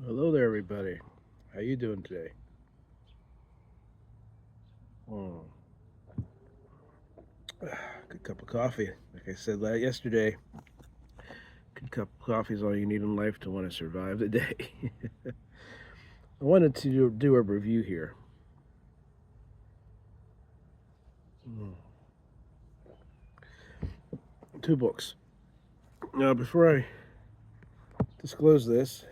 Hello there, everybody. How you doing today? Hmm. Good cup of coffee. Like I said yesterday, good cup of coffee is all you need in life to want to survive the day. I wanted to do a review here. Hmm. Two books. Now, before I disclose this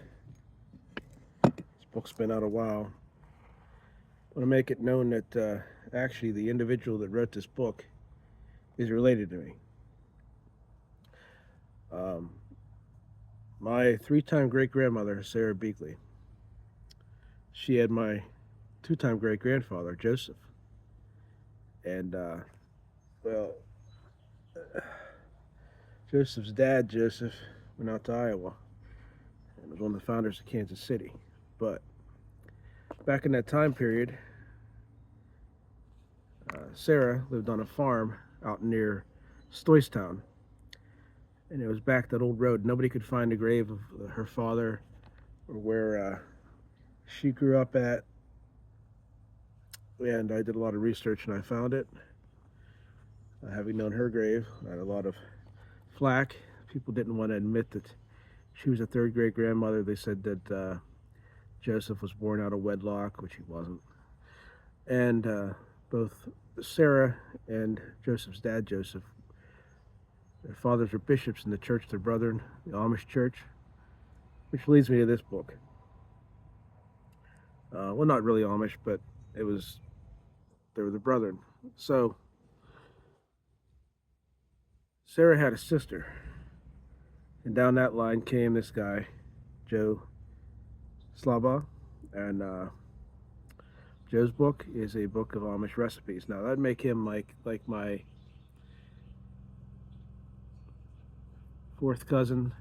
book's been out a while. I want to make it known that actually the individual that wrote this book is related to me. Um, my three-time great-grandmother, Sarah Beakley, she had my two-time great-grandfather, Joseph. And well, Joseph's dad, Joseph, went out to Iowa and was one of the founders of Kansas City. But back in that time period, Sarah lived on a farm out near Stoystown, and it was back that old road. Nobody could find the grave of her father or where she grew up at. And I did a lot of research and I found it. Having known her grave, I had a lot of flack. People didn't want to admit that she was a third great grandmother. They said that Joseph was born out of wedlock, which he wasn't. And both Sarah and Joseph's dad, Joseph, their fathers were bishops in the church, their brethren, the Amish church, which leads me to this book. Well, not really Amish, but it was they were the brethren. So Sarah had a sister, and down that line came this guy, Joe Slaba, and Joe's book is a book of Amish recipes. Now that'd make him like my fourth cousin,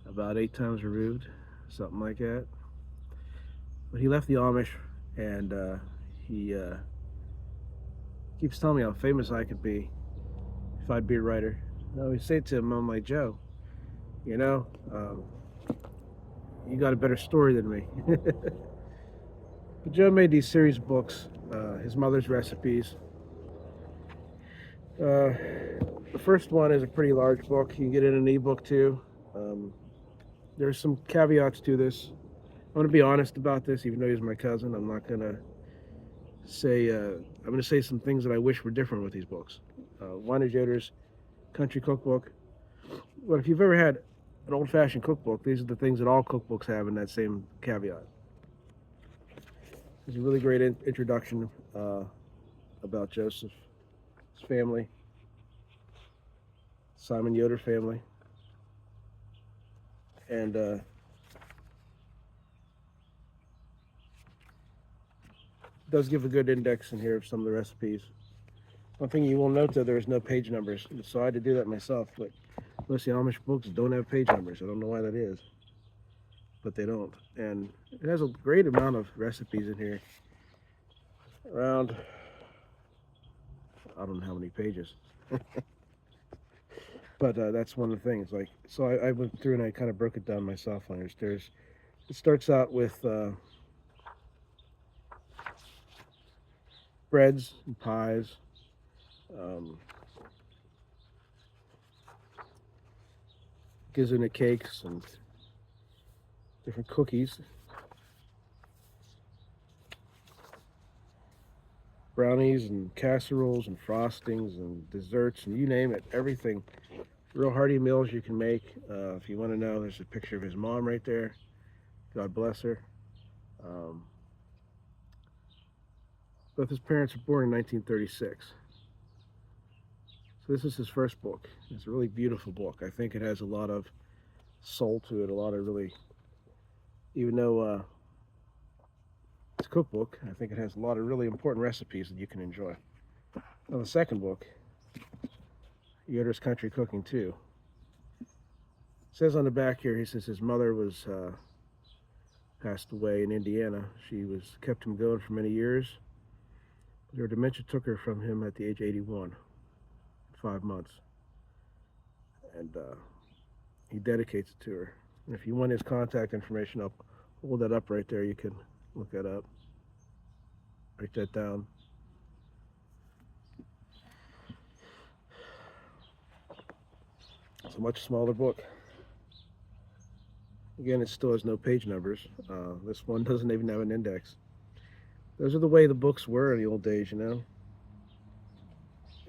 about 8 times removed, something like that. But he left the Amish, and he keeps telling me how famous I could be if I'd be a writer. I always say to him, I'm like, Joe, you know, you got a better story than me. But Joe made these series of books, his mother's recipes. Uh, the first one is a pretty large book. You can get it in an ebook too. Um, there's some caveats to this. I'm going to be honest about this, even though he's my cousin. I'm not going to say, I'm going to say some things that I wish were different with these books. One is Yoders Country Cookbook. Well, if you've ever had an old fashioned cookbook, these are the things that all cookbooks have in that same caveat. There's a really great introduction about Joseph's family, Simon Yoder family, and does give a good index in here of some of the recipes. One thing you will note though, there's no page numbers, so I had to do that myself. But most of the Amish books don't have page numbers. I don't know why that is, but they don't. And it has a great amount of recipes in here. Around, I don't know how many pages, but that's one of the things. Like, so I went through and I kind of broke it down myself. It starts out with breads and pies. Um, Gives in the cakes and different cookies, brownies and casseroles and frostings and desserts and you name it, everything. Real hearty meals you can make. If you want to know, there's a picture of his mom right there. God bless her. Um, Both his parents were born in 1936. So this is his first book. It's a really beautiful book. I think it has a lot of soul to it, a lot of really, even though it's a cookbook, I think it has a lot of really important recipes that you can enjoy. Now the second book, Yoders Country Cooking too. It says on the back here, he says his mother was passed away in Indiana. She was kept him going for many years. Her dementia took her from him at the age of 81, 5 months, and he dedicates it to her. If you want his contact information, I'll hold that up right there. You can look that up. Write that down. It's a much smaller book. Again, it still has no page numbers. This one doesn't even have an index. Those are the way the books were in the old days, you know.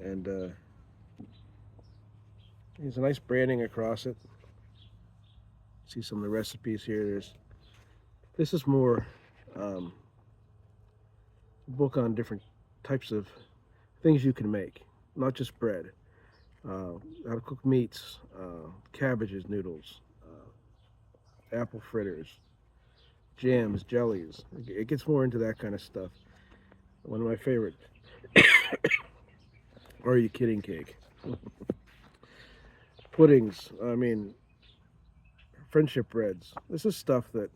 And there's a nice branding across it. See some of the recipes here. This is more a book on different types of things you can make, not just bread. How to cook meats, cabbages, noodles, apple fritters, jams, jellies. It gets more into that kind of stuff. One of my favorite. Are you kidding? Cake. Puddings. I mean, friendship breads. This is stuff that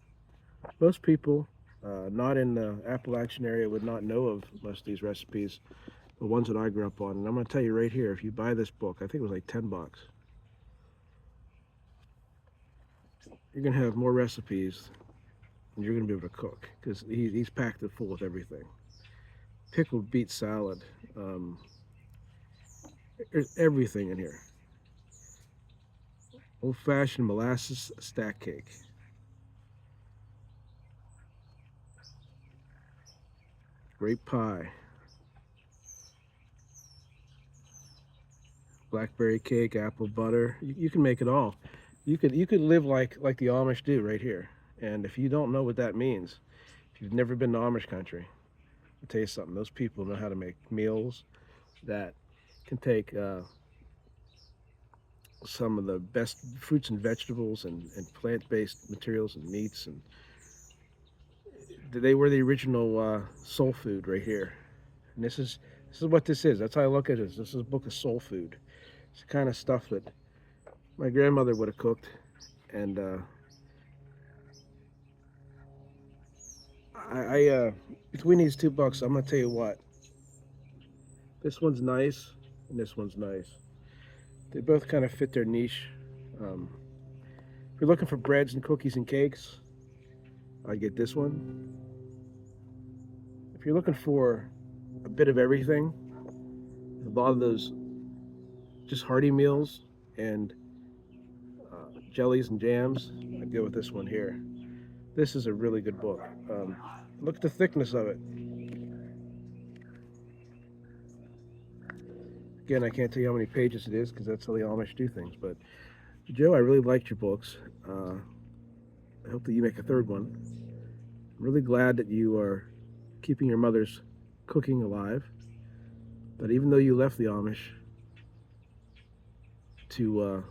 most people not in the Appalachian area would not know of most of these recipes. The ones that I grew up on. And I'm going to tell you right here, if you buy this book, I think it was like $10, you're going to have more recipes and you're going to be able to cook because he's packed it full with everything. Pickled beet salad. There's everything in here. Old-fashioned molasses stack cake. Grape pie. Blackberry cake, apple butter. You can make it all. You could live like the Amish do right here. And if you don't know what that means, if you've never been to Amish country, I'll tell you something. Those people know how to make meals that can take some of the best fruits and vegetables and plant-based materials and meats, and they were the original soul food right here. And this is what this is. That's how I look at it. This is a book of soul food. It's the kind of stuff that my grandmother would have cooked, and between these two books, I'm gonna tell you what. This one's nice, and this one's nice. They both kind of fit their niche. If you're looking for breads and cookies and cakes, I'd get this one. If you're looking for a bit of everything, a lot of those just hearty meals and jellies and jams, I'd go with this one here. This is a really good book. Look at the thickness of it. Again, I can't tell you how many pages it is because that's how the Amish do things. But Joe, I really liked your books. I hope that you make a third one. I'm really glad that you are keeping your mother's cooking alive. But even though you left the Amish to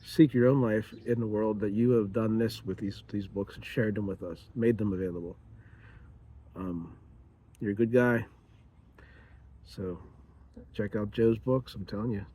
seek your own life in the world, that you have done this with these books and shared them with us, made them available. You're a good guy. So check out Joe's books, I'm telling you.